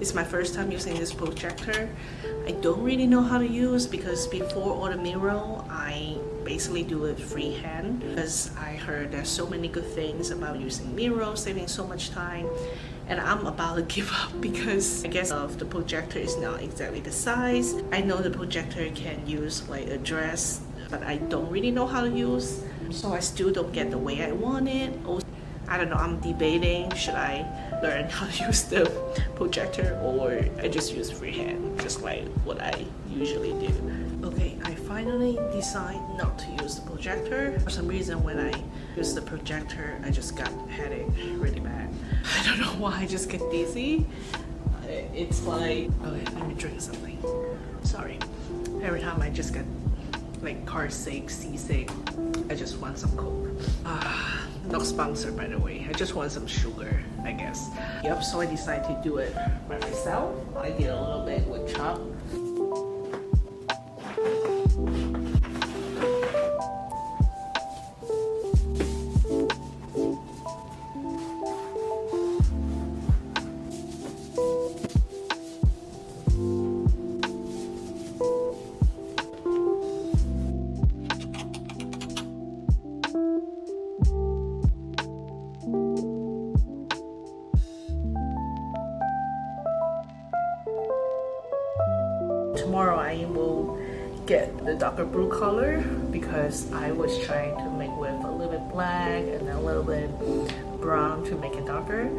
It's my first time using this projector. I don't really know how to use because before all the Mural, I basically do it freehand because I heard there's so many good things about using Mural, saving so much time. And I'm about to give up because I guess the projector is not exactly the size. I know the projector can use like a dress, but I don't really know how to use. So I still don't get the way I want it. I don't know, I'm debating, should I learn how to use the projector or I just use freehand, just like what I usually do. Okay, I finally decide not to use the projector. For some reason when I use the projector, I just got headache really bad. I don't know why, I just get dizzy. It's like, okay, let me drink something. Sorry. Every time I just get like car sick, seasick, I just want some Coke. Not sponsored by the way, I just want some sugar, I guess. Yep, so I decided to do it by myself. I did a little bit with chop. Tomorrow I will get the darker blue color because I was trying to make with a little bit black and a little bit brown to make it darker.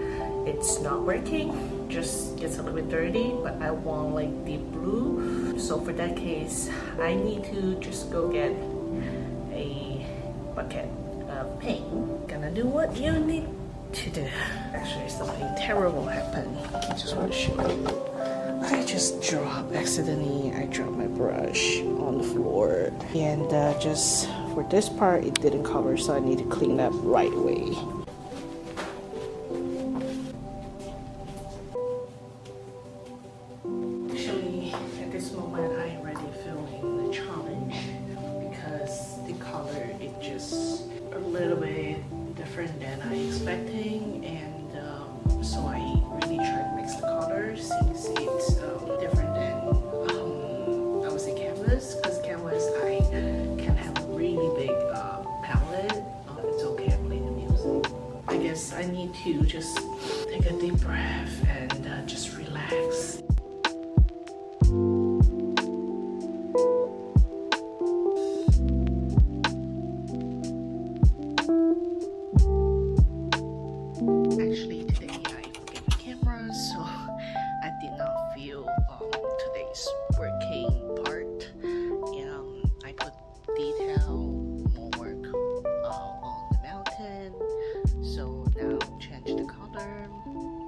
It's not working, just gets a little bit dirty, but I want like deep blue. So for that case, I need to just go get a bucket of paint. Gonna do what you need to do. Actually, something terrible happened. I just want to show you. I just accidentally dropped my brush on the floor, and just for this part it didn't cover, so I need to clean up right away. Actually, at this moment I am already feeling the challenge because the color is just a little bit different than I expecting, and so I really try to mix the colors since it's different than I would say canvas, because canvas I can have a really big palette. It's okay, I'm playing the music. I guess I need to just take a deep breath and just relax. Actually, today I forget the camera, so I did not feel today's working part. I put detail, more work on the mountain. So now change the color,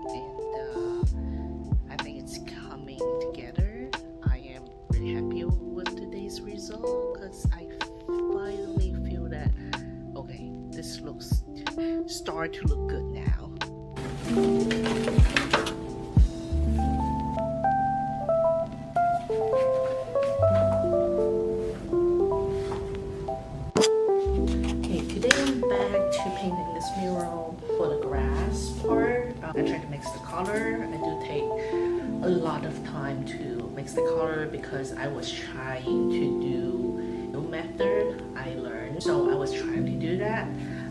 and I think it's coming together. I am really happy with today's result because I finally feel that okay, this looks start to look good now. Okay, today I'm back to painting this mural for the grass part. I try to mix the color. I do take a lot of time to mix the color because I was trying to do new method I learned. So I was trying to do that.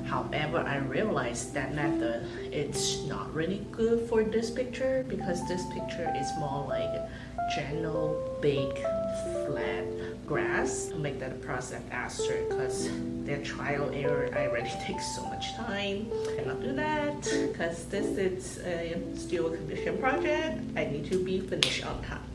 However, I realized that method it's not really good for this picture because this picture is more like general big flat grass. To make that process faster because the trial error I already takes so much time. I cannot do that because this is still a commission project. I need to be finished on time.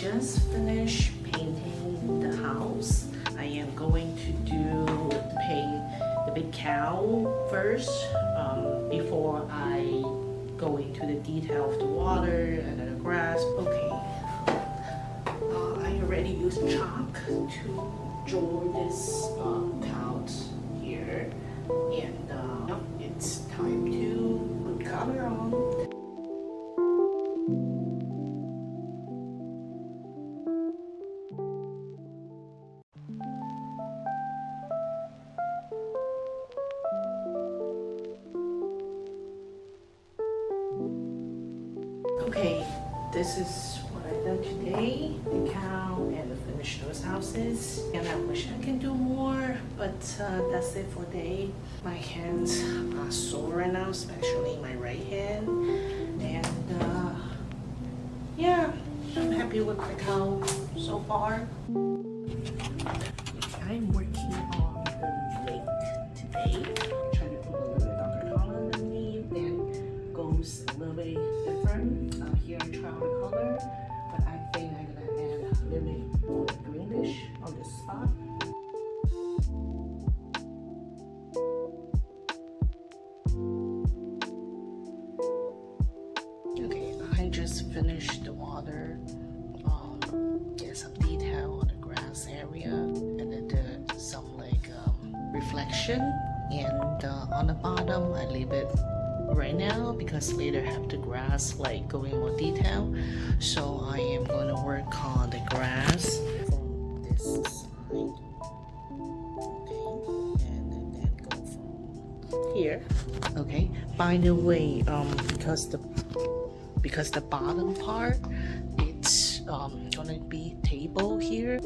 just finished painting the house. I am going to paint the big cow first before I go into the detail of the water and then the grass. Okay, I already used chalk to draw this count here, and it's time to put color on. Okay, this is what I've done today. The cow and the finished those houses. And I wish I can do more, but that's it for today. My hands are sore right now, especially my right hand. And yeah, I'm happy with the cow so far. I'm working on the lake today. I'm trying to put a little bit darker color underneath, then goes a little bit different. Here I try the color, but I think I'm gonna add a little bit more greenish on this spot. Okay, I just finished the water. Get some detail on the grass area, and then some like reflection. And on the bottom, I leave it right now because later I have the grass like go in more detail. So I am going to work on the grass from this side. Okay, and then go from here. Okay. By the way, because the bottom part it's gonna be table here.